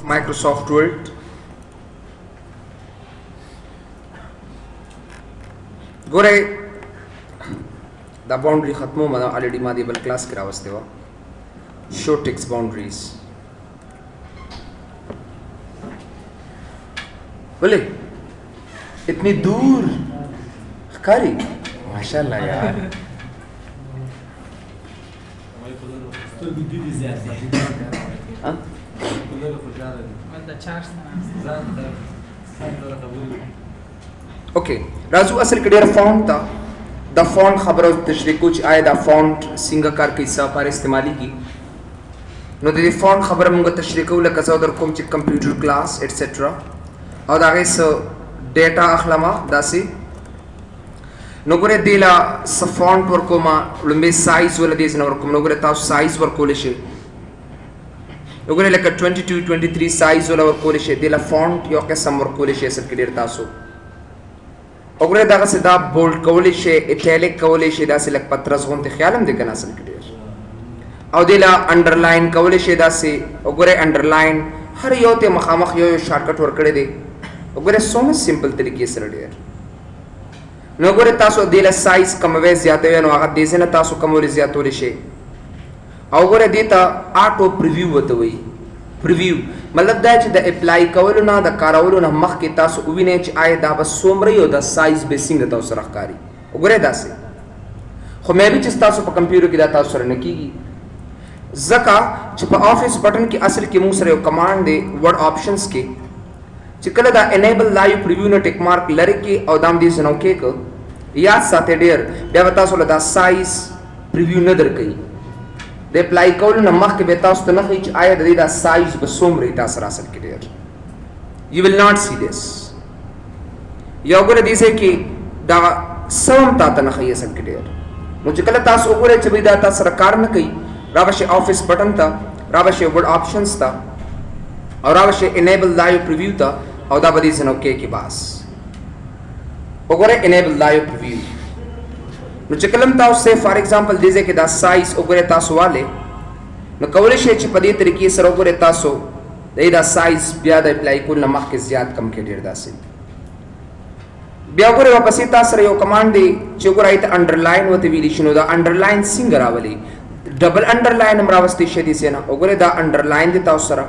Microsoft Word. Gore the boundary खत्म हो ऑलरेडी मादी बल क्लास करा वस्ते वा शो टेक्स्ट बाउंड्रीज बोले इतनी दूर कारी माशाल्लाह यार ओके राजू असल कड़ियर फॉन्ट था द फॉन्ट खबर तशरीह कुछ आए द फॉन्ट सिंगाकार के हिस्सा पर इस्तेमाली की नो द फॉन्ट खबर मुंगा तशरीह को लकसा उधर कोम च कंप्यूटर क्लास एटसेट्रा और दागे स डेटा अखलमा दासी नो करे दिला स फॉन्ट वर्कोमा लंबे साइज वाला देस न वर्कोम नो करे ता साइज वर्कोलेशे नो करे लक 22 23 साइज वाला वर्कोलेशे दिला फॉन्ट यो के सम वर्कोलेशे असल कड़ियर तासो ओगरे दागा से दा बोल्ड कवलिशे इटैलिक कवलिशे दा से लक पत्रस होंते ख्यालम दे कना सल कड़ियर और दिला अंडरलाइन कवलिशे दा से ओगरे अंडरलाइन हर योते मखामख यो शॉर्टकट वर करे दे ओगरे सो में सिंपल तरीके से रडियर नोगरे तासो दिला साइज कमवे ज्यादा नो आगा देसे न तासो कमोले ज्यादा तोलिशे ओगरे देता ऑटो प्रीव्यू वतवई प्रीव्यू मतलब दा च द अप्लाई कवलो ना द कारावलो ना मख के तासो उविने च आए दा बस सोमरे यो द साइज बेसिंग दा सरकारी ओगरे दा से खो मैं भी च तासो प कंप्यूटर की दा तासो रने की जका च प ऑफिस बटन की असल के मुंह सरे कमांड दे वर्ड ऑप्शंस के च कल दा एनेबल लाइव प्रीव्यू न टिक मार्क लरे के और दाम दी सनो के को याद साथे डेर बे बता सो दा साइज प्रीव्यू न दर कई दे अप्लाई कवल न मख के बेता उस तनख इच आया दा साइज बसोम रेता सरासल के dare you will not see this योगरे दिसे कि दा सम ता तनख ये सल के डेर मुझे कल तास ओगरे च बिदा ता सरकार न कई रावशे ऑफिस बटन था रावशे वर्ड ऑप्शंस था और रावशे इनेबल लाइव प्रीव्यू था और दा बदी से ओके की बास ओगरे इनेबल लाइव प्रीव्यू नो चकलम ता उससे फॉर एग्जांपल दिसे कि दा साइज ओगरे तासो वाले नो कवले शे च पदी तरीके से ओगरे तासो दा साइज ब्यादा अप्लाई कुल न मख के ज्यादा कम के डेर दासे ब्या ओगरे वापस तासर यो कमांड दे चोगरा इत अंडरलाइन वते विलिशनो दा अंडरलाइन सिंगर आवली डबल अंडरलाइन अमरावस्ती शेदी से ना ओगरे दा अंडरलाइन दे तासरा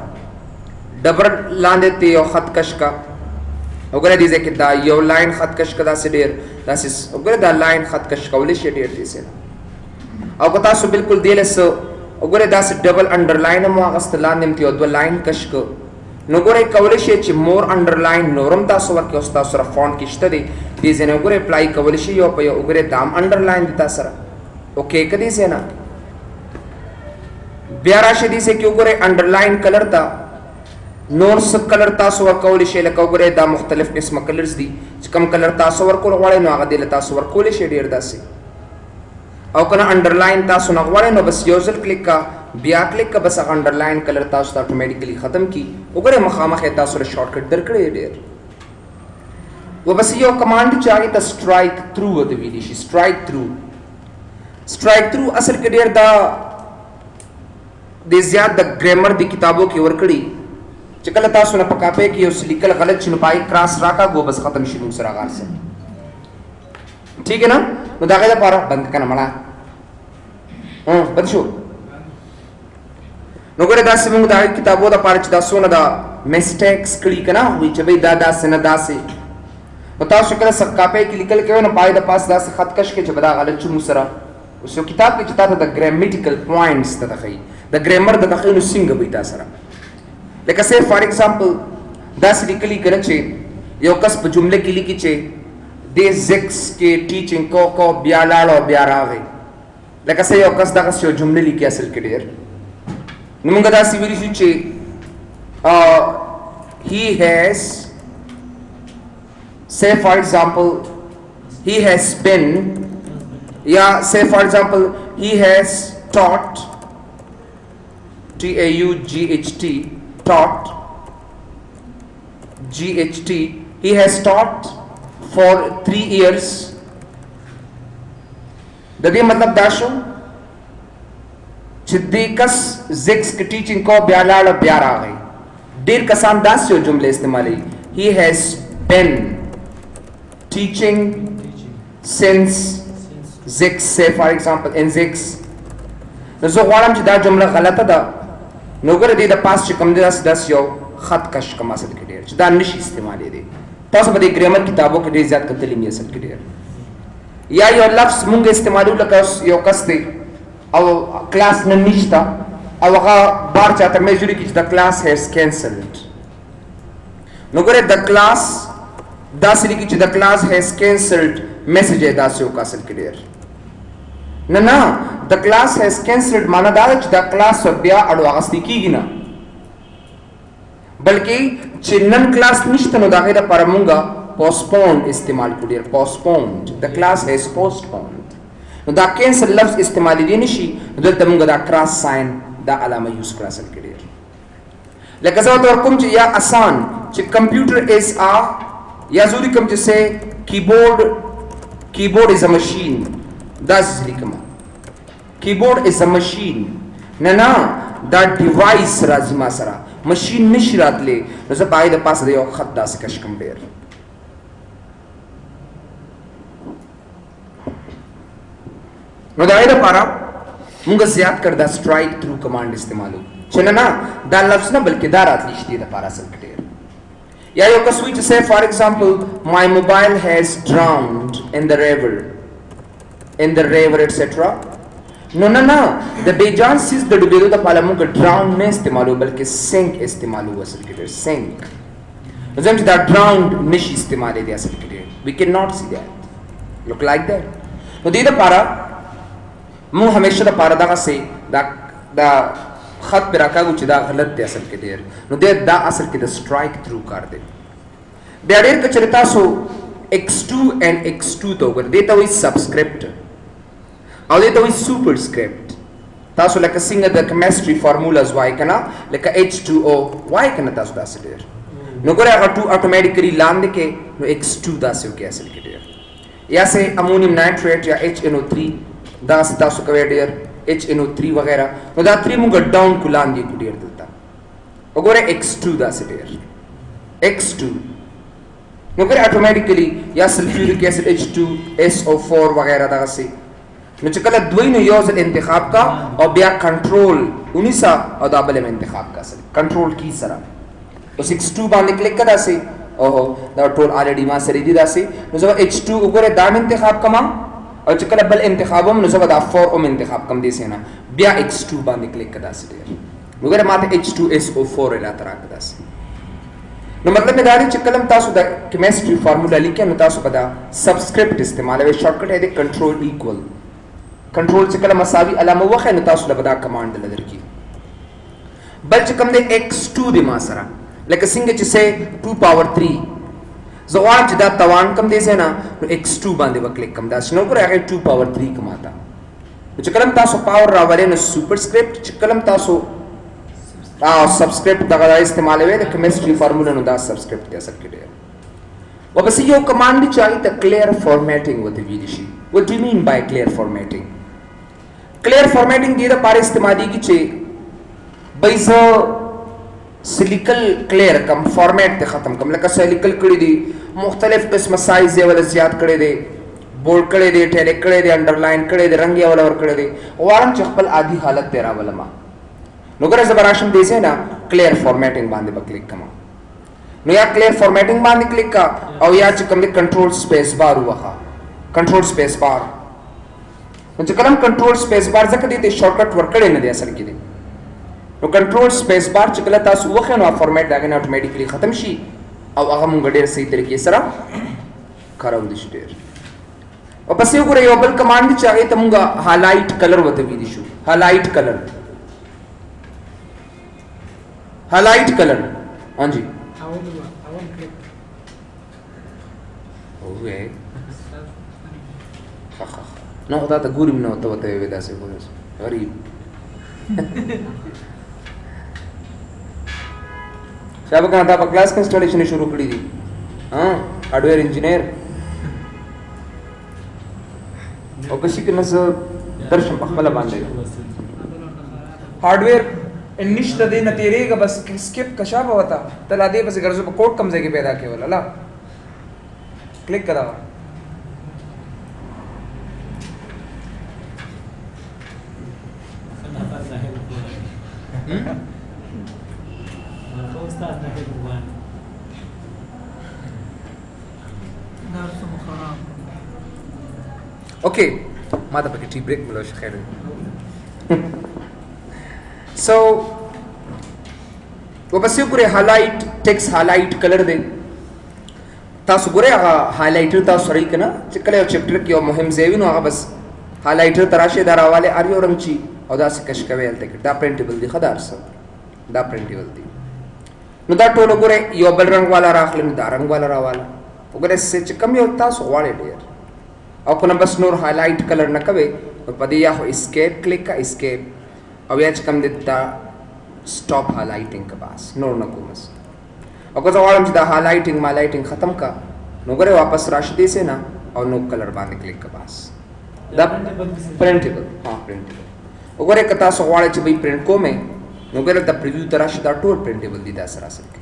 डबल लांदे ते यो खत कश का ओगरे दिसे कि दा यो लाइन खत कश का दा से डेर दास इस ओगरे दा लाइन खत कश कवले शे डेर दिसे ना और बता सो बिल्कुल देले सो ओगरे दा से डबल अंडरलाइन मो अगस्त लांदे ते दो लाइन कश को नोगरे कवले शे च मोर अंडरलाइन नोरम ता सो वर्क उस्ता सरा फॉन्ट किश्त दे दिसे ने ओगरे अप्लाई कवले शे यो पे ओगरे दाम अंडरलाइन दिता सरा ओके कदी से ना ब्यारा शे दिसे कि ओगरे अंडरलाइन कलर ता नोर्स कलर तासो वर कवले शे लका ओगरे दा मुख्तलिफ किस्म कलर्स दी कम कलर तासो वर को वाले नो आगा दिले तासो वर कोले शे डेर दासे औ कना अंडरलाइन तासो न वाले नो बस यूजर क्लिक का बिया क्लिक का बस अंडरलाइन कलर तासो ऑटोमेटिकली खत्म की ओगरे मखामा खे तासो रे शॉर्टकट दर करे डेर वो बस यो कमांड चाहिए ता स्ट्राइक थ्रू वत विदिश स्ट्राइक थ्रू असल के डेर दा दे ज्यादा ग्रामर दी किताबों की वर्कड़ी चकल तासो न पकापे कि उस लिकल गलत चुनपाई क्रॉस राका गो बस खत्म शुरू से आगार से ठीक है ना मुदागे दा पारा बंद करना मड़ा बंद शो नोगरे दास में मुदागे किताबों दा पारा च दासो न दा मिस्टेक्स कड़ी कना हुई चबई दादा से न दासे बताओ शकल सकापे कि लिकल के न पाई दा पास दास खतकश के जबदा गलत चुनु सरा उस किताब के चिता दा ग्रामेटिकल पॉइंट्स दा खई द ग्रामर दा खई नु सिंग बीता सरा लेकिन से फॉर एग्जांपल 10 लिखली करचे यो कस जुमले की लिखी चे दे जिक्स के टीचिंग को ब्यालाड़ो ब्यारावे लेकिन से यो कस दा कस जुमले लिखी असल के डेर नुमंगा दा सिविरी चे he has say for example he has been say for example he has taught T-A-U-G-H-T taught G-H-T he has taught for 3 years दे मतलब दाशो छिद्दीकस जिक्स की टीचिंग को ब्यालाड़ ब्यार आ गई डेर कसान दास जो जुमले इस्तेमाल he has been teaching since 6 say for example in 6 نو زه غواړم چې دا جمله غلطه ده نو ګوره دې د پاس چې کوم داس یو خط کش کوم اصل کې ډېر چې دا نشي استعمالې دی تاسو به د ګرامر کتابو کې ډېر زیات کتلې مې اصل کې ډېر یا یو لفظ مونږ استعمالو لکه یو کس دی او کلاس نه نشته او هغه بار چاته میجوري کې چې د کلاس هیز کینسلډ نو ګوره د کلاس داسې لیکي چې د کلاس هیز کینسلډ میسج یې داسې وکړه اصل کې ډېر نه د کلاس هیز کینسلډ معنا دا چې دا کلاس بیا اړو اغستې کیږي نه بلکې چې نن کلاس نشته نو دا غیر پر مونږه پوسټپون استعمال کړی پوسټپون د کلاس هیز پوسټپون نو دا کینسل لفظ استعمال دي نشي دلته مونږ دا کراس ساين دا علامه یوز کړه اصل کړی لکه زه ورته کوم چې یا آسان چې کمپیوټر از ا یا زوري کوم چې سه کیبورډ از ا ماشین داس لیکما کیبورډ از ا ماشین نه دا ډیوایس راځي ما سره ماشین نشي راتلې نو زه پای د پاسه یو خط داسې کش کوم ډېر نو دا ایله پارا مونږ زیات کړ دا سټرایک تھرو کمانډ استعمالو چې نه دا لفظ نه بلکې دا راتلی شي د پارا سره ډېر یا یو کس وی چې say for example my mobile has drowned in the river etc no د بیجان سیز د ډوبېدو د پاله موږ ډراون نه استعمالو بلکې سینک استعمالو اصل کې ډېر سینک زم چې دا ډراوند نشي استعمالې دی اصل کې ډېر we cannot see that look like that نو دې د پاره مو همیشه د پاره دغه سي دا خط پر راکاږو چې دا غلط دی اصل کې ډېر نو دې دا اصل کې د سټرایک تھرو کار دی بیا ډېر کچره تاسو x2 and x2 ته وګورئ دې ته وایي سبسکرپټ او دې ته وایي سوپر سکرپټ تاسو لکه څنګه د کیمستري فارمولاز وای کنه لکه H2O وای کنه تاسو داسې ډېر نو ګوره هغه 2 اتوماتیکلی لاندې کې نو x2 داسې وکي اصل کې ډېر یا سه امونیم نایټریټ یا HNO3 داسې تاسو کوي ډېر HNO3 وغیرہ نو دا 3 موږ ډاون کو لاندې کو ډېر دلته وګوره x2 داسې ډېر x2 نو ګوره اتوماتیکلی یا سلفیوریک ایسډ H2SO4 وغیرہ داسې نو چې کله دوی نو یو ځل انتخاب کا او بیا کنټرول 19 او دا بل انتخاب کا سره کنټرول کی سره او 62 باندې کلیک کړه سي او دا ټول الریډي ما سره دي داسي نو زه H2 وګوره دا انتخاب کما او چې کله بل انتخابم نو زه دا 4 اوم انتخاب کم دي سينه بیا X2 باندې کلیک کړه سي وګوره ماته H2SO4 لا تر راکړه سي نو مطلب دا دی چې کلم تاسو د کیمستري فارمولا لیکئ نو تاسو په دا سبسکرپټ استعمالوي شارټکټ دی کنټرول ایکوال کنټرول چې کله مساوي علامه وخه نو تاسو له بدا کمانډ لدر کی بل چې کوم دی x2 دی ما سره لکه څنګه چې سه 2 پاور 3 زوان چې دا توان کم دی سه نه نو x2 باندې وکلیک کم دا شنو پر هغه 2 پاور 3 کماتا چې کلم تاسو پاور راولې نو سوپر سکرپټ چې کلم تاسو سبسکرپټ دغه استعمالوي د کیمستري فارمولا نو دا سبسکرپټ کې اثر کړي و بس یو کمانډ چاہیے ته کلیر فارمیټینګ وته ویل شي what do you mean by clear formatting clear formatting دې لپاره استعمالي کی چې بایزه سلیکل کلیر کم فارمیټ ته ختم کم لکه سلیکل کړي دي مختلف قسم سایز یې ول زیات کړي دي بولډ کړي دي ټیلیک کړي دي انډرلاین کړي دي رنگ یې ول ور کړي دي وارم چې خپل عادي حالت ته راولما نو ګره زبراشم دې سه نه کلیر فارمیټینګ باندې کلیک کما نو یا کلیر فارمیټینګ باندې کلیک کا او یا چې کوم دې کنټرول سپیس بار وخا کنټرول سپیس بار نو چې کلم کنټرول سپیس بار ځکه دې ته شارټکټ ورکړې نه دی اصل کې دي نو کنټرول سپیس بار چې کله تاسو وخه نو فارمیټ داګه نه اتوماتیکلی ختم شي او هغه مونږ ډېر صحیح طریقې سره کارول دي ډېر او پسې وګوره یو بل کمانډ چې هغه ته مونږه هایلایټ کلر وته وی دي شو هایلایټ کلر هایلایټ کلر हाँ जी اوه نو होता था गुरु में होता होता है वेदा से बोले गरीब शायद कहाँ था क्लास का इंस्टॉलेशन शुरू करी थी हाँ हार्डवेयर इंजीनियर और किसी के नस दर्शन पखला बांधे हार्डवेयर नश्ता दे न तेरेगा बस स्किप कशा होता तला दे बस गर्जो कोड कम जगह पैदा के वाला ला क्लिक करा ओके माता पकी टी ब्रेक मिलो खैर सो वो बस यो पूरे हाइलाइट टेक्स्ट हाइलाइट कलर दे तासु गुरे हाइलाइटर तासु सरी कना चिकले चैप्टर की मुहिम जेविनो बस हाइलाइटर तराशे दारा वाले आरियो रंगची और दास कशकवे अलते दा प्रिंटेबल दी खदार सब दा प्रिंटेबल दी नु दा टोलो गुरे यो बल रंग वाला राखले दा रंग वाला रावाला गुरे से चिकम यो तासु वाले डेर और कुना बस नूर हाइलाइट कलर न कवे और पदिया हो एस्केप क्लिक का एस्केप अब याच कम देता स्टॉप हाइलाइटिंग के पास नूर न कुमस और कुछ और दा हाइलाइटिंग माइलाइटिंग खत्म का नुगरे वापस राशदी से ना और नो कलर बाने क्लिक के पास दा प्रिंटेबल हां प्रिंटेबल उगरे कता सवाल च भी प्रिंट को में नुगरे द प्रीव्यू तराश दा टोर प्रिंटेबल दी दा सरासर के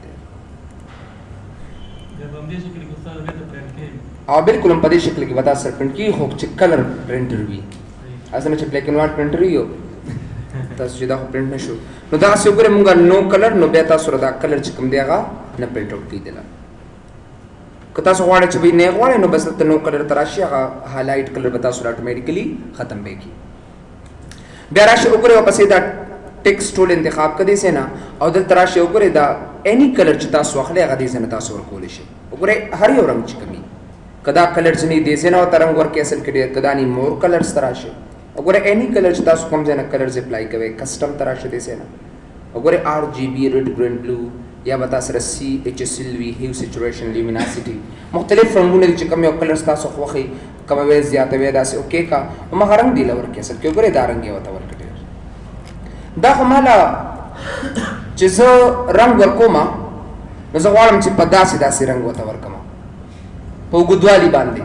जब हम देश के गुस्सा में तो प्रिंट के आ बिल्कुल हम पदे शक्ल की बता सर प्रिंट की हो च कलर प्रिंटर भी असने च ब्लैक एंड व्हाइट प्रिंटर ही हो तस जिदा प्रिंट न शो नो दा से उगरे मुंगा नो कलर नो बेता सुरदा कलर च कम देगा न प्रिंट आउट की देला कता सो वाले च भी ने वाले नो बस नो कलर तराशिया हाइलाइट कलर बता सुर ऑटोमेटिकली खत्म बेगी बेराश उगरे वापस दा टेक्स्ट टूल इंतखाब कदे से ना और दल तराश उगरे दा एनी कलर च ता स्वखले गदी से न ता सुर कोलिश उगरे हर यो रंग च कमी कदा कलर च नहीं देसे ना तरंग वर कैसल के कदा नी मोर कलर्स तराशे अगर एनी कलर च तासु कम जना कलर्स अप्लाई कवे कस्टम तराशे देसे ना अगर आरजीबी रेड ग्रीन ब्लू या बता सर सी एच सिल्वी ह्यू सैचुरेशन ल्यूमिनोसिटी मुख्तलिफ रंगों ने कम यो कलर्स तासु खोखी कम वे ज्यादा वे दासे ओके का हम रंग दिला वर कैसल क्यों करे दारंग ये वता वर कटे दा हमाला जिस रंग वर कोमा नजवालम च पदा से दासे रंग वता वर कमा तो गुदवाली बांधे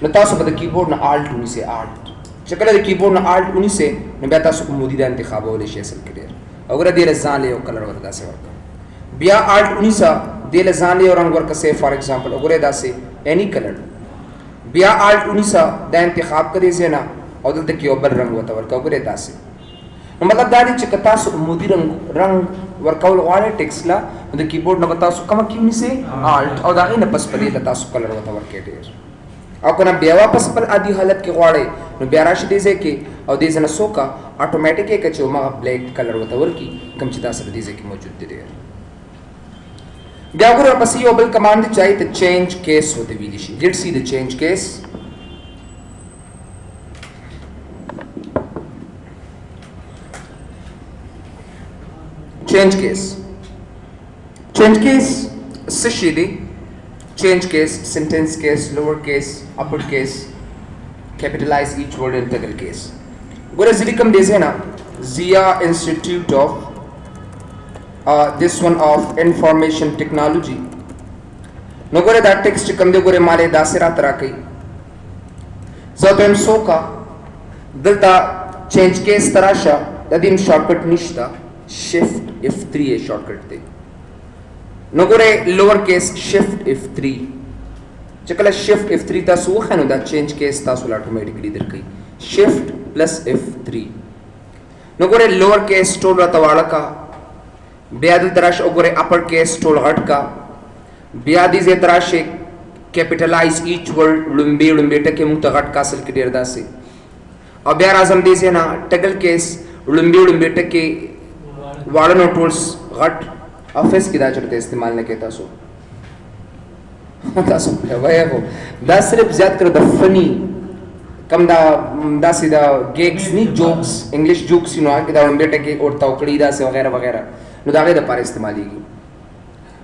न तासु बद कीबोर्ड न आल्ट उनी से आल्ट चकले द कीबोर्ड न आल्ट उनी से न बेता सु मोदीदा इंतखाब होले शेसल के अगर दे रजान ले कलर वर्दा से वर्क बिया आल्ट उनी सा दे रजान ले रंग वर्क से फॉर एग्जांपल अगर दा से एनी कलर बिया आल्ट उनी सा द इंतखाब करे से ना और द कीबोर्ड रंग वता वर्क अगर दा से मतलब दादी चकता सु मोदी रंग वर्कआउट वाले टेक्स्ट ला द कीबोर्ड न बता सु कम की से आल्ट और दा इन पस पदी लता सु कलर वता वर्क के और कोना बे वापस पर आदि हालत के वाड़े न ब्याराश देसे के और देसे न सोका ऑटोमेटिक के चो मा ब्लैक कलर वता वर्की कम चिता सर देसे के मौजूद दे ब्यागुर वापस यो बल कमांड चाहिए तो चेंज केस होते विदिशी let's see the change case change case sishidi change case sentence case lower case upper case capitalize each word integral case gora zilikam desena Zia Institute of this one of information technology no gore that text kam de gore male dasira tara kai zatem soka dalta change case tarasha dadim shortcut nishta shift F3 है शॉर्टकट थे नगोरे lower case shift F3 चकला shift F3 ता सो खनो दा change case ता so automatically दर गई shift plus F3 नगोरे लोअर केस टोल रतवाला का ब्याद तराश ओगोरे अपर केस टोल हट का ब्यादी जे तराश कैपिटलाइज ईच वर्ड लुम्बे लुम्बे टके मुतगट कासल के डेरदा से और ब्यार आजम दीजे ना टगल केस लुम्बे लुम्बे टके वाड़नो टूल्स घट ऑफिस की दाचरते इस्तेमाल ने कहता सो तासो भाई वो दा सिर्फ ज्यादा कर द फनी कम दा सीधा गेग्स नहीं jokes English jokes you know कि दा बेटे के और तौकड़ी दा से वगैरह वगैरह नो दागे दा पार इस्तेमाल की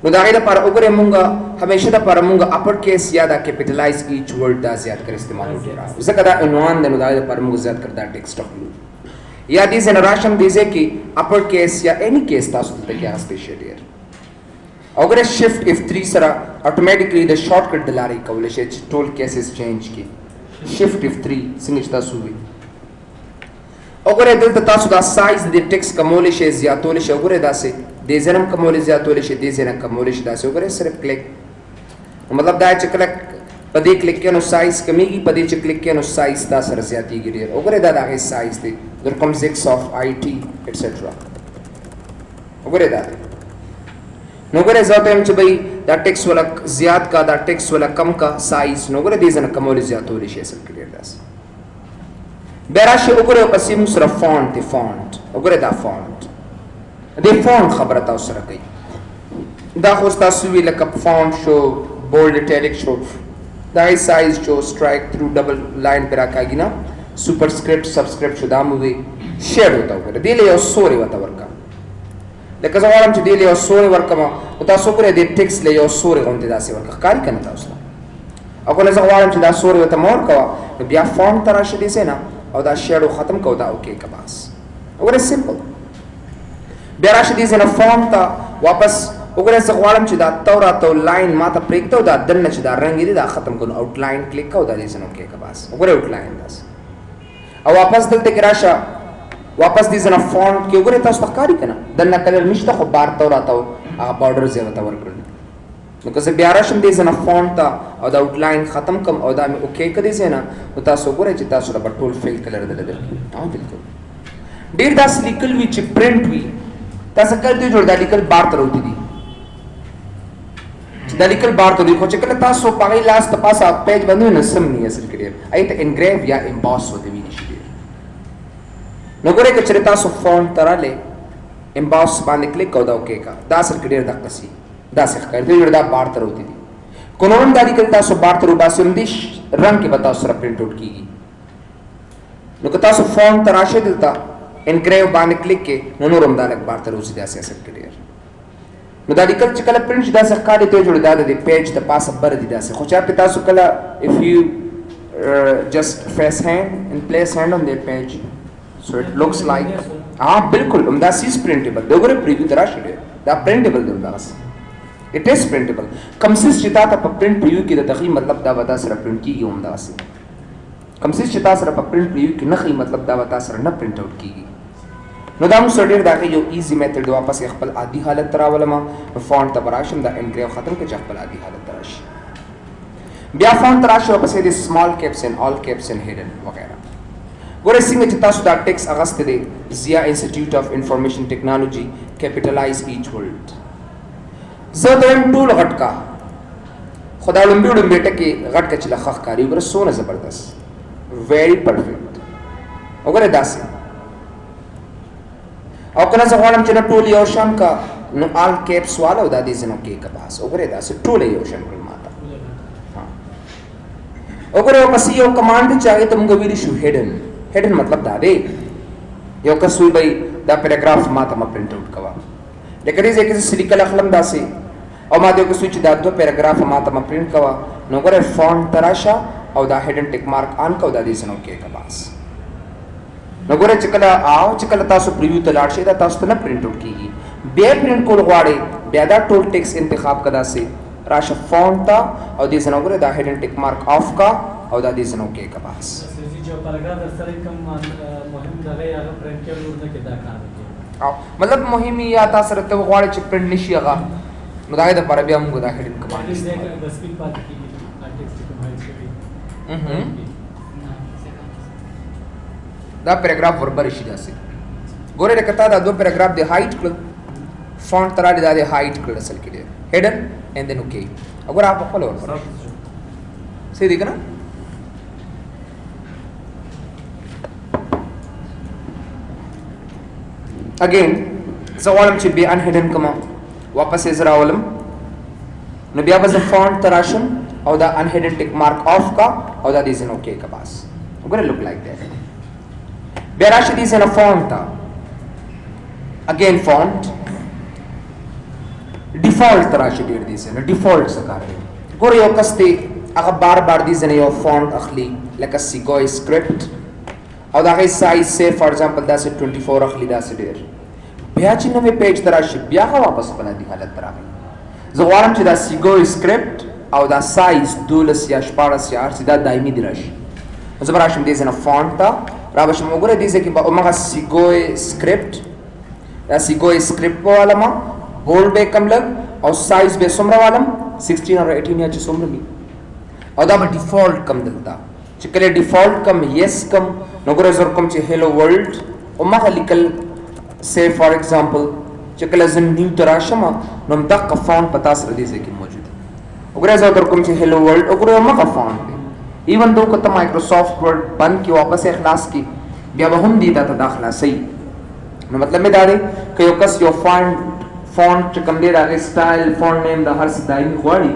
नो दागे दा पार ओगरे मुंगा हमेशा दा पार मुंगा अपर केस या दा कैपिटलाइज ईच वर्ड दा ज्यादा कर इस्तेमाल होते रहा उसे कदा उन्वान नो दागे दा पार मुंगा ज्यादा कर दा टेक्स्ट ऑफ या दिसे नराशम दिसे कि अपर केस या एनी केस तासु तक क्या स्पेशल हियर अगर शिफ्ट F3 सरा ऑटोमेटिकली द शॉर्टकट दलारी कवलेशे टोल केसेस चेंज की शिफ्ट F3 सिंगचता सुवी وګوره دلته تاسو دا سایز د ټیکس کمول شي زیاتول شي وګوره داسې د زنم کمول زیاتول شي د زنم کمول شي داسې وګوره صرف کلیک مطلب دا چې کله په دې کلیک کې نو سایز کمیږي په دې چې کلیک کې نو سایز دا سره زیاتیږي ډیر وګوره دا دغه سایز دی در کوم 6 of IT etc وګوره دا نو وګوره زه ته چې بھائی دا ټیکس ولا زیات کا دا ټیکس ولا کم کا سایز نو وګوره دې زنه کمول زیاتول شي اصل کې ډیر داسې بیراشه وګوره قسم سره فونت فونت وګوره دا فونت دې فونت خبره تاسو سره کوي دا خو تاسو وی لکه فونت شو بولډ ایټالیک شو دا سایز شو سټرایک تھرو ډبل لاین پر راکاږي نه سپرسکرپټ سبسکرپټ شو دا موږ شیډ وتا وګوره دې له یو سوري وتا ورکا لکه زه وایم چې دې له یو سوري ورکما او تاسو وګوره دې ټیکس له یو سوري غونډه داسې ورکا کاری کنه تاسو او کله زه وایم چې دا سوري وتا مور کوا بیا فونت تراشه دې سینا او دا شیډو ختم کو دا اوکے کا بس وګوره سمپل بیا راشه دې زنه فونت ته واپس وګوره زه غواړم چې دا تورا تو لاین ماته پریکته دا دنه چې دا رنگ دې دا ختم کړو آوټ لاین کلیک کو دا دې زنه اوکے کا بس وګوره آوټ لاین بس او واپس دلته کې راشه واپس دې زنه فونت کې وګوره تاسو ښکاری کنه دنه کلر نشته خو بار تورا تو هغه بارډر زه وتا ورکړل نو که زه بیا راشم دې زنه فونت او دا آوټ لاین ختم کم او دا مې اوکے کړی زنه او تاسو وګوره چې تاسو را ټول فیل کلر دلته او بالکل ډیر داس لیکل وی چې پرنٹ وی تاسو کله جوړ دا لیکل بار تر وتی دي دا لیکل بار ته لیکو چې کله تاسو په لاس ته پاسه پیج باندې نه سم نه اصل کې ایت انګریو یا امباس وته وی نشي نو ګوره چې تاسو فونت تراله امباس باندې کلیک کو دا اوکے کا دا اصل کې ډیر د قصي دا څه کوي ډیر دا بار تر وتی دي قانون دا لیکل تاسو بار تر وباسم دي رنگ کې بتا سره پرنٹ آؤٹ کیږي نو که تاسو فونت تراشه دلته انګریو باندې کلیک کې نو نورم دا لک بار تر وځي دا اصل کې ډیر نو دا لیکل چې کله پرنٹ دا څه ښکاري ته جوړ دا د پیج ته پاسه بر دي دا څه خو چې تاسو کله if you just press hand and place hand on that page so it looks like بالکل دا سیز printable دا وګوره پریویو ترا شوی دا printable دی دا it is printable کوم سیز چې تا په پرنٹ پریویو کې د تخی مطلب دا ودا سره پرنٹ کیږي هم دا سي کوم سیز چې تا سره په پرنٹ پریویو کې نه خي مطلب دا ودا سره نه پرنٹ اوټ کیږي نو دا موږ ډېر دا یو ایزی میتھډ واپس خپل عادي حالت تراولم فونت تبراشم دا انګریو ختم کې خپل عادي حالت تراشي بیا فونت تراشه واپس دې سمال کیپس ان آل کیپس ان هیډن وغیرہ ګوره څنګه چې تاسو دا ټیکس اغست دي زیا انسټیټیوټ اف انفارمیشن ټیکنالوژي کیپټلایز ایچ ورډ زه دویم ټول غټ کا خدای لومبي ټکی غټ کا چې لخخ کاری ګوره سونه زبردست ویری پرفیکٹ وګوره داسې او کله زه غواړم چې ټول یو شان کا نو آل کیپس والا دا دې زنو کې کا بس وګوره داسې ټول یو شان کړم ماته وګوره پس یو کمانډ چې هغه ته موږ ویل شو هیډن مطلب دا دی یو کسوی بای دا پیراګراف ماته ما پرنٹ آؤٹ کوا لیکن دې کې څه لیکل خپل داسې او ما دې کسوی چې دا دوه پیراګراف ماته ما پرنٹ کوا نو وګوره فونت تراشه او دا هیډن ټیک مارک آن کو دا دې زنو کې کا بس نو ګوره چې کله آو چې کله تاسو پریویو ته لاړ شئ دا تاسو ته نه پرنٹ آؤٹ کیږي بیا پرنٹ کول غواړئ بیا دا ټول ټیکس انتخاب کدا سي راشه فونت تا او دې زنو ګوره دا هیډن ټیک مارک آف کا او دا دې زنو کې کا بس جو پیراګراف سره کوم مهم دغه هغه پرنٹ کول ورته کې دا کار کوي او مطلب مهمي یا تاسو ته غواړئ چې پرنٹ نشي هغه نو دا د پر بیا موږ دا هیډن کمانډ استعمال د سپیډ پات کیږي ټیکسټ کومای شي دا پیراګراف وربر شي داسې ګوره لکه تا دا دوه پیراګراف دی هایټ کړل فونت ترا دی دا دی هایټ کړل اصل کې دی هیډن اینڈ دین اوکے وګوره آپ خپل وربر صحیح دی کنه اگین زه غواړم چې بیا ان هیډن کما واپس یې زرا ولم نو بیا به فونت تراشم او دا ان هیډن ټیک مارک آف کا او دا دې زنه اوکے کا بس وګوره لک لایک دیٹ بیا راشه دې زنه فونت اگین فونت ډیفالت تراشه ډیر دي زنه ډیفالت څه کار دی ګوره یو کس دی هغه بار بار دې زنه یو فونت اخلي لکه سیګوي سکرپټ او دا غي سایز سه فار ایگزامپل دا سه 24 اخلي دا سه ډیر بیا چې نوې پیج تراشه بیا واپس په دې حالت تراغلی زه غواړم چې دا سیګوي سکرپټ او دا سایز 12 یا 14 یا 8 دا دایمي دی راشي زه براشم دې زنه فونت را بشم وګوره دې ځکه به عمره سیګوي سکرپټ دا سیګوي سکرپټ په عالمه بولډ به کم لګ او سایز به څومره عالم 16 او 18 یا چې څومره وي او دا به ډیفالت کم دلته چې کله ډیفالت کم یس کم نو ګوره زر کوم چې هلو ورلد او ما لیکل say for example چې کله زم نیو تراشم نو دغه فون پتا سره دې ځکه موجود وګوره زه در کوم چې هلو ورلد وګوره ما فون دی ایون دو کته مایکروسافٹ ورډ بند کی واپس اخلاص کی بیا به هم دې ته داخله صحیح نو مطلب مې دا دی که یو کس یو فونټ چې کوم دی دا سټایل فونټ نیم د هر څه دایمي غواړي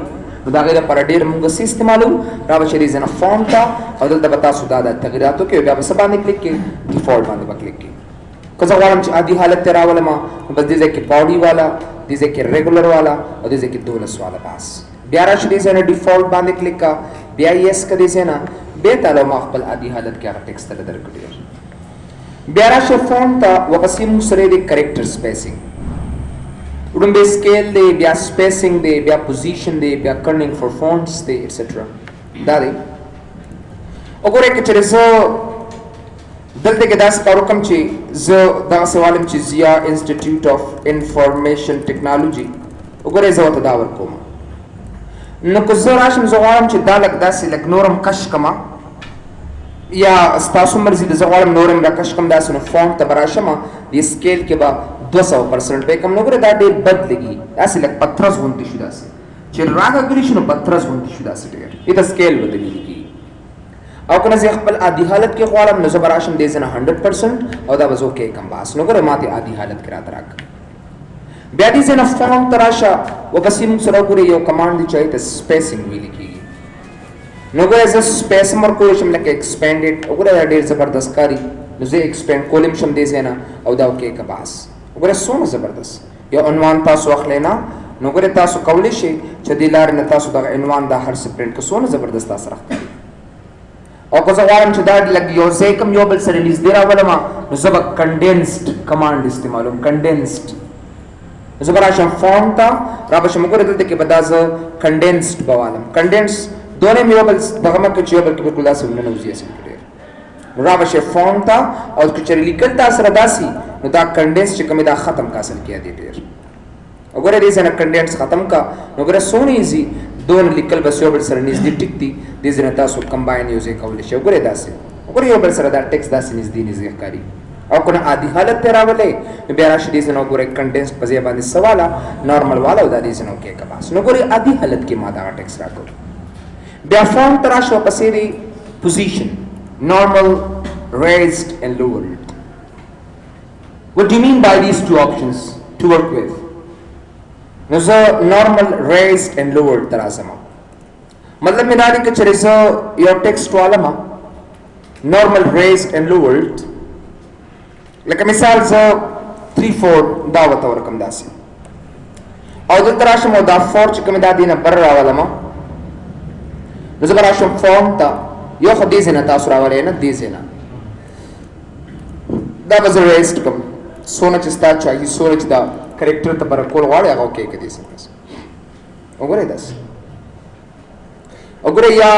نو دا غیر پر ډیر موږ سي استعمالو را به شری زنه فونټ تا او دلته به تاسو دا د تغیراتو کې بیا به سبا نه کلیک کې ډیفالت باندې به کلیک کې که زه غواړم چې عادي حالت ته راولم بس دې ځکه پاوډي والا دې ځکه ریګولر والا او دې ځکه 12 والا بس بیا را شری زنه ډیفالت باندې کلیک کا بیا یس کدي زنه به تعالی ما خپل عادي حالت کې هغه ټیکسټ ته درکړي بیا را شي فونټ تا وقسم سره دې کریکټر سپیسینګ وډم به سکیل دی بیا سپیسینګ دی بیا پوزیشن دی بیا کرننګ فور فونټس دی ایټسټرا دا دی وګوره کې چې زه دلته کې داس کارو کوم چې زه دا سوالم چې زیا انسټیټیوټ اف انفارمیشن ټیکنالوژي وګوره زه وته دا ورکوم نو که زه راشم زه غواړم چې دا لږ داسې لږ نورم کش کما یا ستاسو مرزي د زه غواړم نورم راکش کم داسې نو فونټ ته به راشم د سکیل کې به 200% به کم نو ګوره دا ډېر بد لګي داسې لږ پترس غونډې شو داسې چې راغلی شي نو پترس غونډې شو داسې ډېر د سکیل بدلېږي او که نه زه خپل عادي حالت کې غواړم نو زه به راشم دې ځنه 100% او دا به زه اوکې کم باس نو ګوره ما ته عادي حالت کې راته راک بیا دې ځنه فونټ ته راشه وپسې موږ سره وګورئ یو کمانډ دی چې ته سپیسینګ ویلې کېږي نو ګوره زه سپیس مرکولی شم لکه ایکسپینډډ وګوره دا ډېر زبردست کاري نو زه ایکسپینډ کولی شم دې ځای نه او دا اوکې که باس وګوره څومره زبردست یو عنوان تاسو اخلی نه نو ګوره تاسو کولی شئ چې دې لارې نه تاسو دغه عنوان دا هر څه پرنټ کړه څومره زبردست تاسو سره ښکاري او که زه غواړم چې دا لږ یو ځای کوم یو بل سره نږدې راولم نو زه به کنډینسډ کمانډ استعمالوم کنډینسډ زه به راشم فونټ ته را به شم وګوره دلته کې به دا زه کنډینسډ به والم کنډینس دونه مې یو بل دغه مه کړه چې یو بل کې بالکل داسې وننوځي اسې ډېر را به شي فونټ ته او که چېرې لیکل تا سره داسې نو دا کنډینس چې کوم دا ختم کا اصل کې دی ډېر وګوره دې ځنه کنډینس ختم کا نو ګوره څونه ایزي دون لیکل بس یو بل سره نږدې ټیک دی دې ځنه تاسو کمباین یو ځای کولی شئ وګورئ داسې وګورئ یو بل سره دا ټیکس داسې نږدې ښکاري او کنه عادي حالت ته راولئ نو بیا راشي دې ځنه وګورئ کنډینس په ځای باندې څه والا نارمل والا او دا دې ځنه اوکې که بس نو ګورئ عادي حالت کې ما دغه ټیکس راکړو بیا فونټ ته راشه پسې دی پوزیشن نارمل raised and lowered. What do you mean by these two options to work with? نو زه normal raised and lowered ته راځم مطلب مې دا دی که چېرې زه یو ټیکسټ والم normal raised and lowered لکه مثال زه 3-4 دا ورته ورکم داسې او دلته راشم او دا 4 چې کومې دا دې نه بر راولم نو زه به راشم فونټ ته یو خو دې ځای نه تاسو راولی نه دې ځای نه دا به زه ریسټ کړم څونه چې ستا چاهي څونه چې دا کرکټر ته به راکول غواړې هغه اوکې که دې څه وګورئ داسې وګورئ یا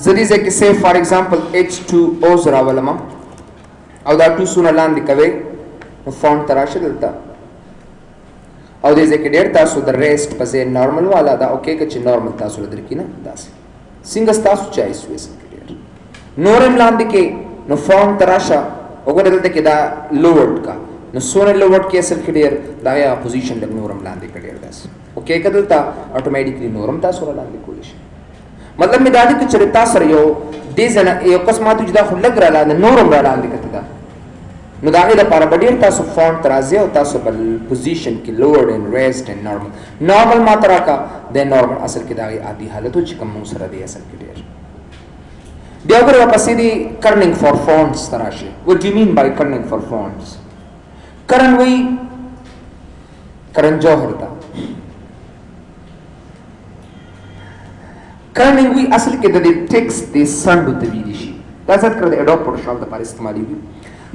زه دې ځای کې سیف فار ایګزامپل H2O زه راولم او دا 2 څونه لاندې کوئ نو فونټ ته راشه دلته او دې ځای کې ډېر تاسو د ریسټ په ځای نارمل والا دا اوکې که چې نارمل تاسو له درکړي نه داسې څنګه ستاسو چایس وي څنګه ډېر نور هم لاندې کې نو فونټ ته راشه وګوره دلته کې دا لوورډ کا نو څونه لوورډ کې اصل کې ډېر د هغې پوزیشن لږ نور هم لاندې که ډېر داسې اوکې که دلته اټومیټیکلي نور هم تاسو را لاندې کولی شي مطلب مې دا دی که چېرې تا سره یو دې ځای نه یو کس ما ته چې دا خو لږ را لاندې نور هم را لاندې که ته دا نو د هغې دپاره به ډېر تاسو فونټ ته راځئ او تاسو بل پوزیشن کې لوورډ اینډ ریزډ اینډ نارمل نارمل ما ته راکړه د نارمل اصل کې د هغې عادي حالت و چې کوم موږ سره دی اصل کې ډېر بیا وګورئ ورپسې دی کرننګ فار فونټس ته راشي وٹ ډو یو مین بای کرننګ فار فونټس کرن وایي کرن جوهر ته کرننګ وایي اصل کې د دې ټیکس د سنډو ته ویلی شي دا زیات کړه د اډوب فوټوشاپ دپاره استعمالېږي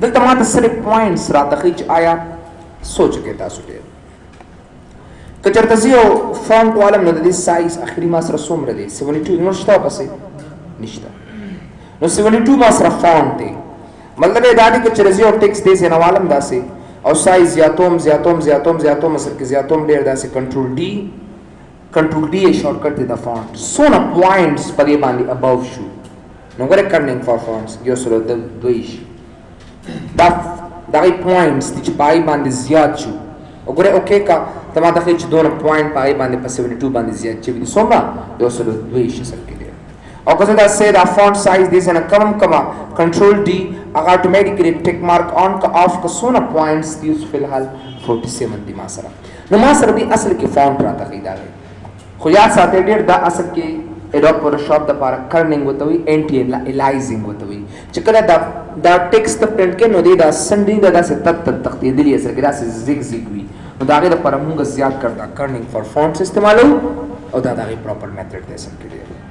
دلته ما ته صرف پوینټس راته ښایي چې آیا سوچ کوئ تاسو ډېر که چېرته زه یو فونټ والم نو د دې سایز اخري ما سره څومره دی 72 نور شته ورپسې نشته نو 72 ما سره فونټ دی مطلب دا دی چې رزي او ټیکس دې نه عالم داسې او سایز زیاتوم اصل کې زیاتوم ډیر داسې کنټرول ډي شارټ کټ دی د فونټ سونه پوینټس په دې باندې اباو شو نو ګره کرننګ فار فونټس یو سره د دویش دا دغه پوینټس چې پای باندې زیات شو وګوره اوکې کا تما دغه چې دونه پوینټ پای باندې په 72 باندې زیات شي څومره یو سره دویش اصل کې او که دا say the font size this and کم control D هغه automatically tick mark on کا off کا سونه points دیوس فلحال 47 دی ما سره نو ما سره دی اصل کې font راته خیدا دی خو یاد ساتي ډیر دا اصل کې اډوب فوټوشاپ د لپاره کرننګ وته وي انټي الایزینګ وته وي چې کله دا ټیکست پرنٹ کې نو دی دا سندې دا داسې تختی دی اصل کې داسې زیګ وي نو دا غي د لپاره موږ زیات کړدا کرننګ فار فونټس استعمالو او دا غي پراپر میتھډ دی اصل کې دی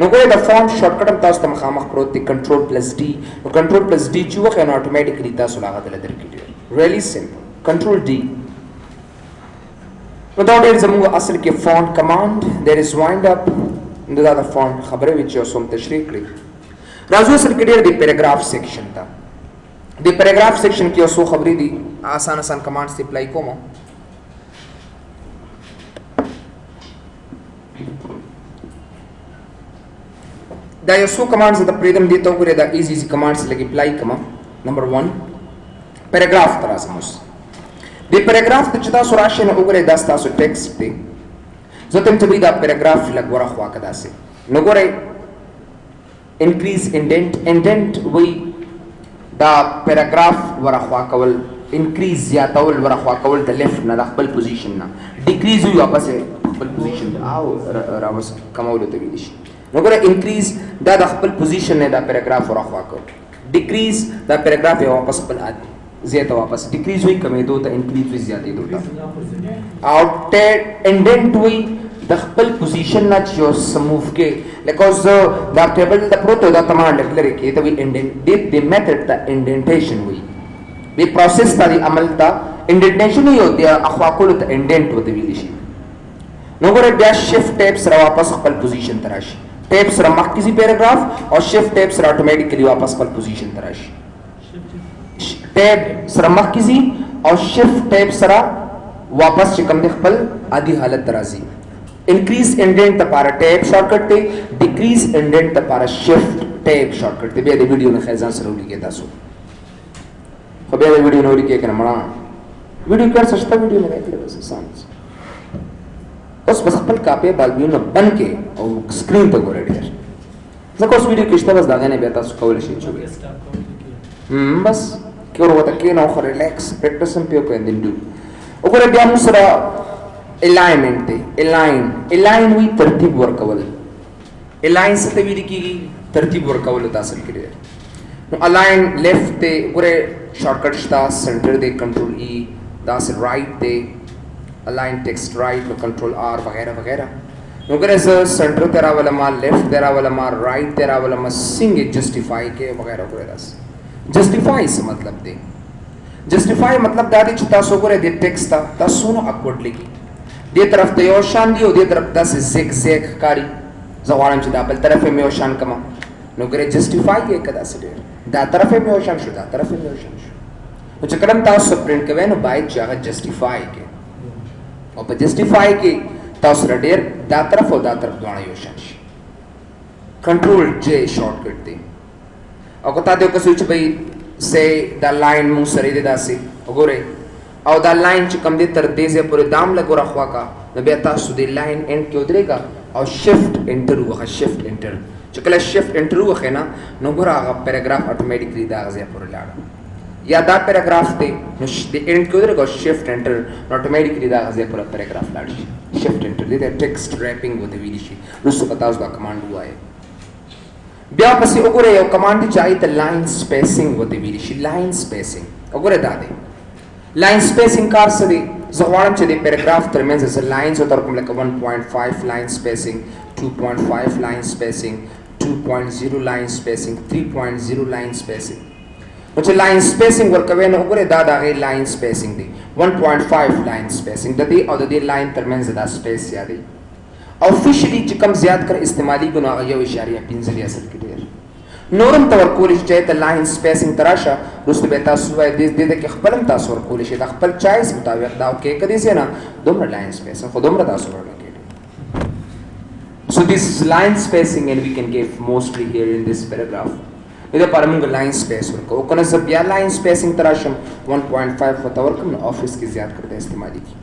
نو ګوره د فونټ شارټ کټ تاسو ته مخامخ پروت دی کنټرول پلس ډي نو کنټرول پلس ډي چې وخت نو اتوماتیکلی تاسو لاغه دل درکې دی ریلی سمپل کنټرول ډي نو دا ډېر زموږ اصل کې فونټ کمانډ دیر از وایند اپ دا د فونټ خبره وی چې اوسم تشریح کړی راځو اصل کې ډېر دی پیراګراف سیکشن ته د پیراګراف سیکشن کې اوسو خبرې دي آسان کمانډز ته اپلای کوم دا یو څو کمانډز د پریدم دي ته وګورئ دا ایزی کمانډز لګي اپلای کما نمبر 1 پیراګراف تر اسموس د پیراګراف ته چې تاسو راشئ نو وګورئ دا تاسو ټیکسټ دی زه ته ته دا پیراګراف لګ ورا خوا کدا سي نو ګورئ انکریز انډنٹ وی دا پیراګراف ورا خوا کول انکریز زیاتول ورا خوا کول د لیفت نه د خپل پوزیشن نه ډیکریز وی واپس خپل پوزیشن او راوس کمول ته ویل شي نو ګره انکریز دا د خپل پوزیشن نه دا پیراګراف ورخوا کو ډیکریز دا پیراګراف یې واپس خپل زیاته واپس ډیکریز وی کمې دوه ته انکریز وی زیاتې دوه او انډنٹ وی د خپل پوزیشن نه چې سموف کې لیکوز دا ټیبل د پروتو دا کمانډ لري کې ته وی انډنٹ د میتھډ د انډنټیشن وی د پروسس د عمل دا انډنټیشن یو د اخوا کول ته انډنٹ وته ویل شي نو ګره بیا شیفټ ټیپ سره واپس خپل پوزیشن ته راشي ټیپ سره مخکې سي پیراګراف او شیفټ ټیپ سره اتوماتیکلی واپس خپل پوزیشن ته راشي ټیپ سره مخکې سي او شیفټ ټیپ سره واپس چې کوم خپل عادي حالت ته راځي انکریز انډنٹ لپاره ټیپ شارټ کټ دی ډیکریز انډنٹ لپاره شیفټ ټیپ شارټ کټ دی بیا د ویډیو نه خزان سره ولیکئ تاسو خو بیا د ویډیو نه ولیکئ کنه مړه ویډیو کار سشته ویډیو نه کړی بس سانس اوس بس خپل کاپي بالبیونه بند کې او سکرین ته ګورئ ډېر ځکه اوس ویډیو کې شته بس دا نه بیا تاسو کولی شئ چې بس کې ورته کې نو خو ریلیکس پریکټس هم پیو کوئ دین ډو وګوره بیا موږ سره الاینمنت دی الاین وی ترتیب ورکول الاین څه ته ویل کېږي ترتیب ورکول تاسو کې نو الاین لیفت ته وګوره شارټ کټ شته سنټر دی کنټرول ای دا سره رائټ دی align text right with control R वगैरह वगैरह नौकर ऐसे सेंटर तेरा वाला मार लेफ्ट तेरा वाला मार राइट तेरा वाला मार सिंग जस्टिफाई के वगैरह वगैरह जस्टिफाई से मतलब दे जस्टिफाई मतलब दादी चिता सो करे दे टेक्स्ट ता सोनो अकवर्ड लिखी दे तरफ ते योशान दियो दे तरफ ता से zigzag कारी जवानम चिता बल तरफ में योशान कमा नौकर जस्टिफाई ये कदा से दे दा तरफ में योशान शो दा तरफ में योशान शो तो चक्रम ता सो प्रिंट कवे नो बाय जागा जस्टिफाई के او په جسټیفای کې تاسو ډېر دا طرف او دا طرف دوه یو شان شي کنټرول جے شارټ کټ دی او کته د کوم څه به سه دا لاین مو سره دی داسې وګوره او دا لاین چې کوم دی تر دې زه پورې دام لګور خوا کا نو بیا تاسو د لاین اند کې ودرېګا او شیفټ انټر وخه شیفټ انټر چې کله شیفټ انټر وخه نه نو ګور هغه پیراګراف اتوماتیکلی دا غزه پورې لاړ یا دا پیراګراف ته نو د اند کې ودرېګا شیفټ انټر اتوماتیکلی دا غزه پورې پیراګراف لاړ شي شیفټ انټر دې ټیکسټ ریپینګ وته ویل شي نو څه پتاوس دا کمانډ وایي بیا پسې وګوره یو کمانډ چای ته لاین سپیسینګ وته ویل شي لاین سپیسینګ وګوره دا دی لاین سپیسینګ کار څه دی زه غواړم چې د پیراګراف ترمنځ څه لاینز او تر کوم لکه 1.5 لاین سپیسینګ 2.5 لاین سپیسینګ 2.0 لاین سپیسینګ 3.0 لاین سپیسینګ نو چې لاین سپیسینګ ورکوي نو وګوره دا دغه لاین سپیسینګ دی 1.5 لاین سپیسینګ د دې او د دې لاین ترمنځ دا سپیس یادي officially چې کم زیات کر استعمالي کو نو هغه 1.15 اصل کې ډیر نورم تور کولی چې ته لاین سپیسینګ تراشه رسته به تاسو وای د دې کې خپلم تاسو ور کولی شي د خپل چایس مطابق دا کې کدي سي نه دومره لاین سپیسینګ خو دومره تاسو ورکړي. So this is line spacing and we can give mostly here in this paragraph. इधर पर हम line space वर्क ओ कने सब या line spacing तराशम 1.5 होता वर्क हम ऑफिस की ज़्यादा करते हैं इस्तेमाली की.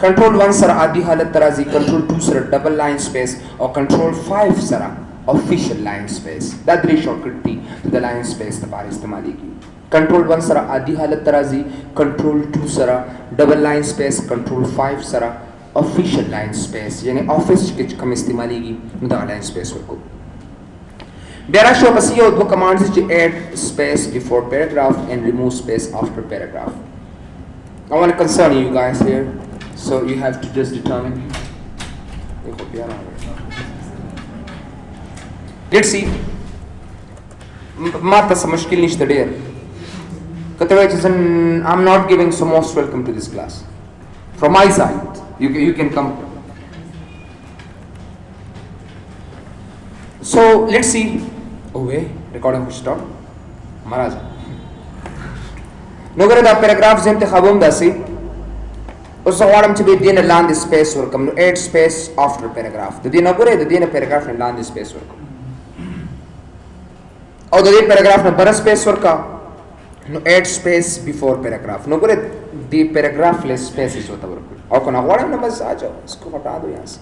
Control 1 सरा आधी हालत तराजी, Control 2 सरा double line space और Control 5 सरा official line space. That three shortcut थी तो the line space तबार इस्तेमाली की. Control 1 सरा आधी हालत तराजी, Control 2 सरा double line space, Control 5 सरा official line space यानी office के कम इस्तेमाली की मुदा line space Virgo. There show us here दो commands to add space before paragraph and remove space after paragraph. I want to concern you guys here, so you have to just determine. Let's see. माता सा मुश्किल नहीं स्टडी है. कहते हुए जैसे I'm not giving so most welcome to this class. From my side, you can come. So let's see. Oh wait, recording will stop. Maharaj. Nogare da paragraphs inte khabum dasi. Us waram to be din land space work. No add space after paragraph. The din nogare the din paragraph and land space work. Or the paragraph na bara space work. No add space before paragraph. Nogare the paragraph less space is hota work. और कोना वाला ना बस आ जाओ इसको हटा दो यहाँ से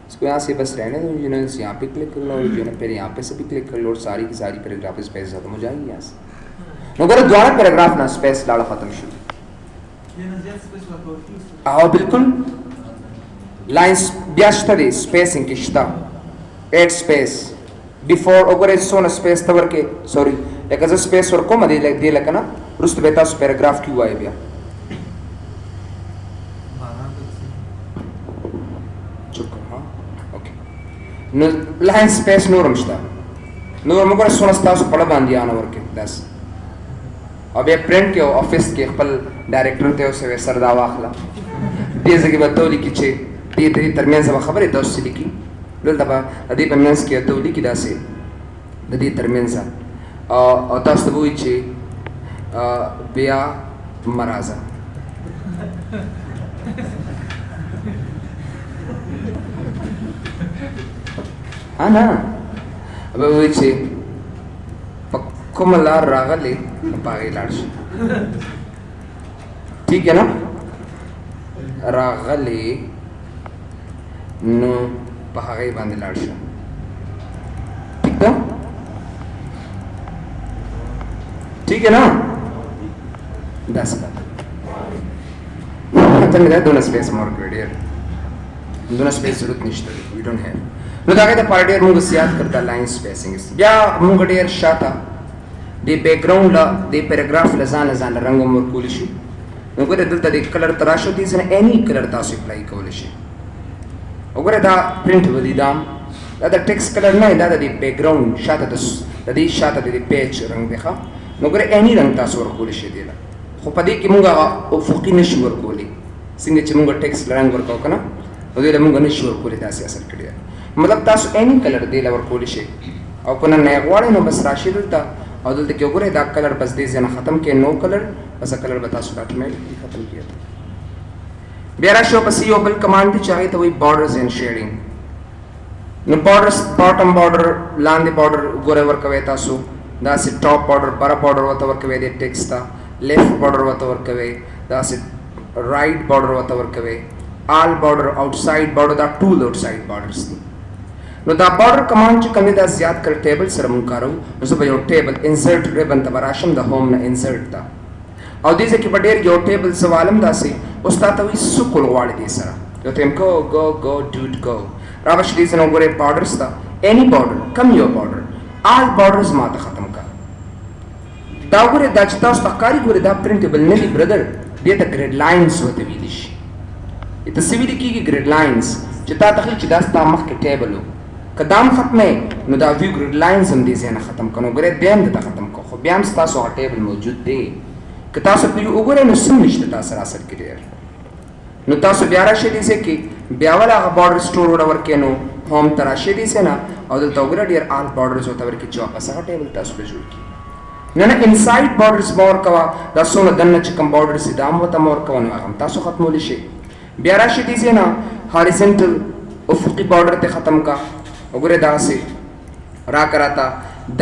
इसको यहाँ से बस रहने दो यूनिट्स यहाँ पे क्लिक कर लो यूनिट फिर यहाँ पे से भी क्लिक कर लो और सारी की सारी पैराग्राफ स्पेस खत्म हो जाएगी यहाँ से नगर द्वारा पैराग्राफ ना स्पेस लाड़ा खत्म शुरू आओ बिल्कुल लाइंस ब्याश्ता दे स्पेसिंग किश्ता एड स्पेस बिफोर अगर इस सोना स्पेस तवर के सॉरी लेकिन जो स्पेस और को मदे लग ना रुस्त बेटा उस पैराग्राफ क्यों आए बिया No line space नूरम शता नूरम को सोना स्टाफ पढ़ा बांधी आना वर्के दस अब ये प्रिंट के ऑफिस के खपल डायरेक्टर थे उसे वे सरदावा अखला दिए जगह बताओ लिखी चे दिए तेरी तरमीन से खबर है तो उससे लिखी लोग तबा अदी परमेंस के तो लिखी दासे अदी तरमीन से और तो उससे वो इचे बिया मराजा हाँ ना अब वो इचे पक्को मल्लार रागले पागे लाड्स ठीक है ना रागले नो पागे बांधे लाड्स ठीक है ठीक है ना 10 का तो मेरा दोनों स्पेस मोर क्रेडियर दोनों स्पेस जरूरत नहीं है we don't have नो दागे द पार्टियर मुंग सियात करता लाइन स्पेसिंग या मुंग डेर शाता दे बैकग्राउंड ला दे पैराग्राफ लजान लजान रंग मोर कोलिशी नो करे दलता दे कलर तराशो दी सन एनी कलर तासु अप्लाई कोलिशी ओगरे दा प्रिंट वदी दाम दा टेक्स्ट कलर ना दा दे बैकग्राउंड शाता दे शाता दे पेज रंग देखा नो करे एनी रंग तासु वर कोलिशी देला खो पदी कि मुंगा उफुकी नशवर कोली सिंगे च मुंगा टेक्स्ट रंग वर को कना ओदे मुंगा नशवर कोली तासी असर कडिया मतलब तासु एनी कलर दे लवर कोली शे और कोना नया वाले नो बस राशि दलता और दलते क्यों करे दा कलर बस दे जना खत्म के नो कलर बस कलर बता सु ऑटोमेटिकली खत्म किया था बेरा शो बस यो बल कमांड थी चाहिए तो वही borders and shading no borders bottom border लांदे बॉर्डर गोरे वर कवे तासु दा से टॉप बॉर्डर बरा बॉर्डर वत वर कवे दे टेक्स्ट था लेफ्ट बॉर्डर वत वर कवे दा से राइट बॉर्डर वत वर कवे ऑल बॉर्डर आउटसाइड बॉर्डर दा टूल आउटसाइड बॉर्डर्स थी नो दा बॉर्डर कमांड च कमी दा ज्यादा कर टेबल सर मुन करो नो सब यो टेबल इंसर्ट रिबन तबराशम द होम ना इंसर्ट ता और दिसे कि बडेर यो टेबल सवालम दा से उस्ता तवी सुकुल वाले दे सरा यो तेम को गो डूड गो रावश दीस नो गोरे बॉर्डर्स ता एनी बॉर्डर कम यो बॉर्डर ऑल बॉर्डर्स मा ता खत्म का दा गोरे दा चता उस्ता कारी गोरे दा प्रिंटेबल नहीं ब्रदर दे ता ग्रेड लाइंस होते विदिश इत सिविल की ग्रेड लाइंस चता तखल च दास्ता मख के टेबल हो कदाम खत्म है नो दा व्यू ग्रिड लाइंस हम दिसे ना खत्म कनो गरे देम दा खत्म को खो ब्याम स्ता सो टेबल मौजूद दे कता सो पी उगरे नो सिम निश्चित ता सरासर क्लियर नो ता सो ब्यारा शे दिसे कि ब्यावला बॉर्डर स्टोर ओवर के नो هوم تراشه دي سنا او دلته وګوره ډیر آل بارډرز او تور کې چې واپس هغه ټیبل تاسو به جوړ کی نه نه انساید بارډرز مور کوا دا څونه دنه چې کوم بارډرز دي هم ته مور کوا نو هغه تاسو ختمول شي بیا راشي دي سنا هاریزنټل افقي بارډر ته ختم کا وګوره دا سي را کراتا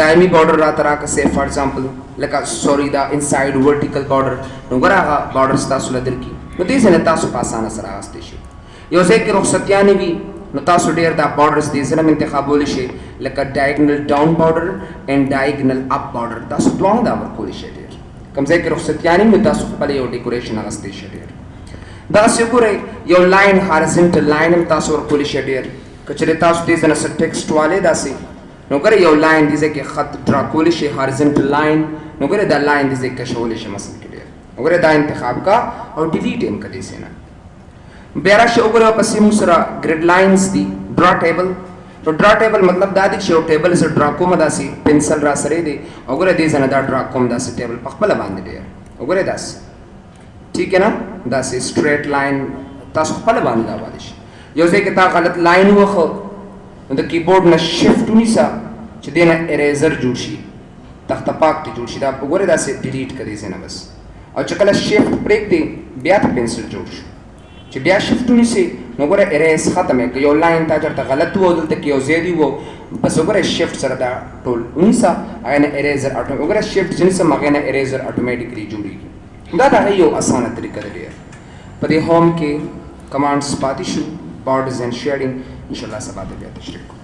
دایمي بارډر را ترا کا سي فار ایگزامپل لکه سوري دا انساید ورټیکل بارډر نو ګره هغه بارډرز تاسو لدر کی نو دې سره تاسو په اسانه سره راستي شي یو ځای کې رخصتیانې وي نو تاسو ډیر دا بارډرز دې سره انتخابول شي لکه ډایګنل ډاون بارډر اینڈ ډایګنل اپ بارډر تاسو دوه دا ورکول شي ډیر کوم ځای کې رخصتیانې نو تاسو خپل یو ډیکوریشن راستي شي ډیر دا څنګه یو لاین هارزنټل لاین هم تاسو ورکول شي ډیر کچره تاسو دې سره ټیکسټ والے داسي نو ګره یو لاین دې کې خط ډرا کول شي هارزنټل لاین نو ګره دا لاین دې کې شول شي مثلا کې ډیر وګوره دا انتخاب کا او ډیلیټ هم کړئ سینا بیا راشه وګوره پسې موږ سره ګریډ لاینز دي ډرا ټیبل نو ډرا ټیبل مطلب دا دی چې یو ټیبل سره ډرا کوم داسي پنسل را سره دی وګوره دې ځنه دا ډرا کوم داسي ټیبل په خپل باندې دی وګوره داسي ٹھیک ہے نا داسي سټریټ لاین تاسو خپل باندې دا وایي یو ځای کې تا غلط لاین وخو نو د کیبورډ نه شیفټ ونیسا چې دینه اریزر جوړ شي تخته پاک ته جوړ شي دا وګوره داسي ډیلیټ کړئ ځنه بس او چې کله شیفټ بریک دی بیا ته پنسل جوړ شي چې بیا شیفټ ونیسي نو ګوره اریز ختمه کې یو لاین تا چرته غلط وو دلته کې یو زیادی وو بس وګوره شیفټ سره دا ټول ونیسا هغه نه اریزر اټو وګوره شیفټ جنس هغه نه اریزر اتوماتیکلی جوړیږي دا دا یو اسانه طریقه دی په دې هوم کې کمانډز پاتې شو بارډرز اینڈ شیډینګ ان شاء الله سبا ته بیا تشریح کوو